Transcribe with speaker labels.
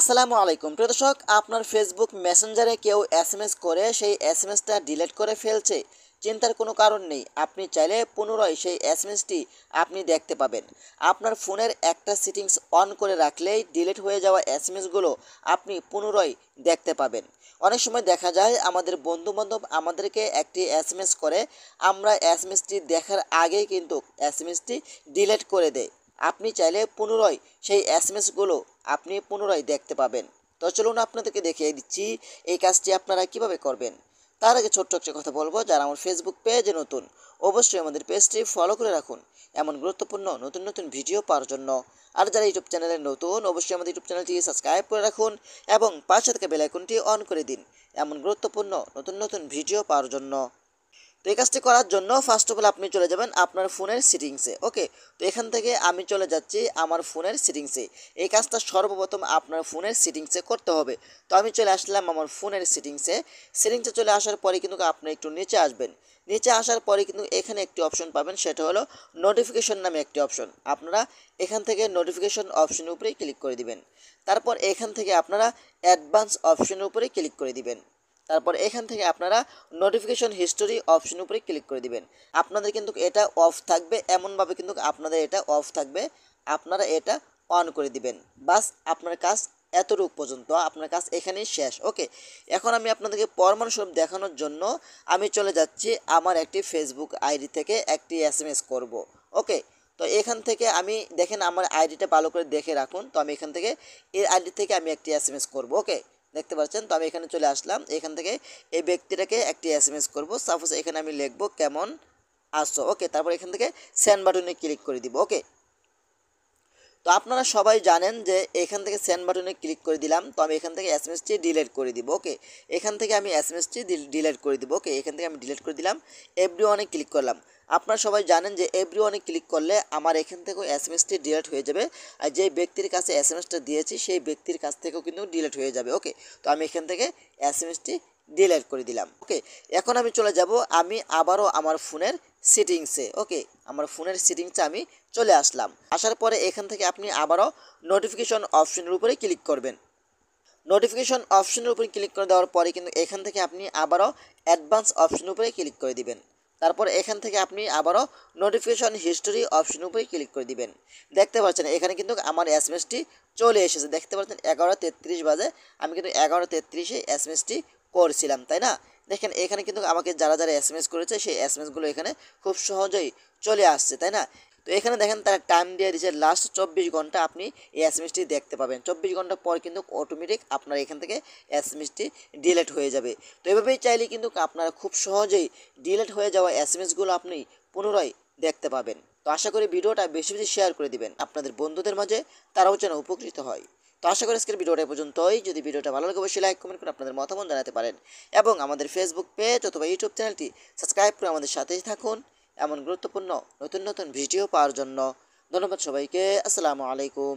Speaker 1: আসসালামু আলাইকুম প্রিয় দর্শক, আপনার ফেসবুক মেসেঞ্জারে কেউ এসএমএস করে সেই এসএমএসটা ডিলিট করে ফেলছে। চিন্তার কোনো কারণ নেই, আপনি চাইলে পুনরায় সেই এসএমএসটি আপনি দেখতে পাবেন। আপনার ফোনের একটা সেটিংস অন করে রাখলেই ডিলিট হয়ে যাওয়া এসএমএসগুলো আপনি পুনরায় দেখতে পাবেন। অনেক সময় দেখা যায় আমাদের বন্ধুবান্ধব আমাদেরকে একটি এসএমএস করে, আমরা এসএমএসটি দেখার আগেই কিন্তু এসএমএসটি ডিলিট করে দেয়। আপনি চাইলে পুনরায় সেই এসএমএসগুলো আপনি পুনরায় দেখতে পাবেন। তো চলুন আপনাদেরকে দেখিয়ে দিচ্ছি এই কাজটি আপনারা কিভাবে করবেন। তার আগে ছোট্ট একটা কথা বলবো, যারা আমার ফেসবুক পেজে নতুন অবশ্যই আমাদের পেজটি ফলো করে রাখুন এমন গুরুত্বপূর্ণ নতুন নতুন ভিডিও পাওয়ার জন্য। আর যারা ইউটিউব চ্যানেলে নতুন অবশ্যই আমাদের ইউটিউব চ্যানেলটি সাবস্ক্রাইব করে রাখুন এবং পাশে থাকা বেল আইকনটি অন করে দিন এমন গুরুত্বপূর্ণ নতুন নতুন ভিডিও পাওয়ার জন্য। তো এই কাজটি করার জন্য ফার্স্ট অফ অল আপনি চলে যাবেন আপনার ফোনের সেটিংসে। ওকে, তো এখান থেকে আমি চলে যাচ্ছি আমার ফোনের সেটিংসে। এই কাজটা সর্বপ্রথম আপনার ফোনের সেটিংসে করতে হবে। তো আমি চলে আসলাম আমার ফোনের সেটিংসে চলে আসার পরে কিন্তু আপনি একটু নিচে আসবেন। নিচে আসার পরে কিন্তু এখানে একটি অপশন পাবেন, সেটা হলো নোটিফিকেশন নামে একটি অপশন। আপনারা এখান থেকে নোটিফিকেশন অপশনের উপরেই ক্লিক করে দিবেন। তারপর এখান থেকে আপনারা অ্যাডভান্স অপশনের উপরে ক্লিক করে দিবেন। তারপর এখান থেকে আপনারা নোটিফিকেশন হিস্টোরি অপশন উপরে ক্লিক করে দিবেন। আপনাদের কিন্তু এটা অফ থাকবে, এমনভাবে কিন্তু আপনাদের এটা অফ থাকবে, আপনারা এটা অন করে দিবেন। বাস আপনার কাজ এতটুকু পর্যন্ত, আপনার কাজ এখানেই শেষ। ওকে, এখন আমি আপনাদেরকে প্রমাণস্বরূপ দেখানোর জন্য আমি চলে যাচ্ছি আমার একটি ফেসবুক আইডি থেকে একটি এসএমএস করব। ওকে, তো এখান থেকে আমি দেখেন আমার আইডিটা ভালো করে দেখে রাখুন। তো আমি এখান থেকে এই আইডি থেকে আমি একটি এসএমএস করব। ওকে, দেখতে পাচ্ছেন। তো আমি এখানে চলে আসলাম, এখান থেকে এই ব্যক্তিটাকে একটি এসএমএস করব। সাপোজ এখানে আমি লিখব কেমন আসছো। ওকে, তারপর এখান থেকে সেন্ড বাটনে ক্লিক করে দিব। ওকে, তো আপনারা সবাই জানেন যে এখান থেকে সেন্ড বাটনে ক্লিক করে দিলাম। তো আমি এখান থেকে এসএমএসটি ডিলিট করে দিব। ওকে, এখান থেকে আমি এসএমএসটি ডিলিট করে দিব। ওকে, এখান থেকে আমি ডিলিট করে দিলাম, এভরিওয়ানে ক্লিক করলাম। আপনারা সবাই জানেন যে এভরিওয়ানে ক্লিক করলে আমার এখান থেকেও এসএমএসটি ডিলিট হয়ে যাবে, আর যে ব্যক্তির কাছে এসএমএসটা দিয়েছি সেই ব্যক্তির কাছ থেকেও কিন্তু ডিলিট হয়ে যাবে। ওকে, তো আমি এখান থেকে এসএমএসটি ডিলিট করে দিলাম। ওকে, এখন আমি চলে যাব আমি আবারও আমার ফোনের সেটিংসে। ওকে, আমার ফোনের সেটিংসে আমি চলে আসলাম। আসার পরে এখান থেকে আপনি আবারও নোটিফিকেশন অপশনের উপরে ক্লিক করবেন। নোটিফিকেশন অপশনের উপরে ক্লিক করে দেওয়ার পরে কিন্তু এখান থেকে আপনি আবারও অ্যাডভান্স অপশনের উপরে ক্লিক করে দিবেন। তারপর এখান থেকে আপনি আবারও নোটিফিকেশন হিস্টোরি অপশনের উপরে ক্লিক করে দিবেন। দেখতে পাচ্ছেন এখানে কিন্তু আমার এসএমএসটি চলে এসেছে। দেখতে পাচ্ছেন 11:33 বাজে, আমি কিন্তু 11:33-এ এসএমএসটি করছিলাম, তাই না? দেখেন এখানে কিন্তু আমাকে যারা যারা এসএমএস করেছে সেই এসএমএসগুলো এখানে খুব সহজেই চলে আসছে, তাই না? তো এখানে দেখেন তারা টাইম দিয়ে দিয়েছে লাস্ট 24 ঘন্টা আপনি এই এসএমএসটি দেখতে পাবেন। 24 ঘন্টা পর কিন্তু অটোমেটিক আপনার এখান থেকে এসএমএসটি ডিলিট হয়ে যাবে। তো এভাবেই চাইলে কিন্তু আপনারা খুব সহজেই ডিলিট হয়ে যাওয়া এসএমএসগুলো আপনি পুনরায় দেখতে পাবেন। তো আশা করি ভিডিওটা বেশি বেশি শেয়ার করে দিবেন আপনাদের বন্ধুদের মাঝে, তারাও যেন উপকৃত হয়। তো আশা করি আজকের ভিডিওটা পর্যন্তই। যদি ভিডিওটা ভালো লাগে অবশ্যই লাইক কমেন্ট করে আপনাদের মতামত জানাতে পারেন এবং আমাদের ফেসবুক পেজ অথবা ইউটিউব চ্যানেলটি সাবস্ক্রাইব করে আমাদের সাথেই থাকুন এমন গুরুত্বপূর্ণ নতুন নতুন ভিডিও পাওয়ার জন্য। ধন্যবাদ সবাইকে। আসসালামু আলাইকুম।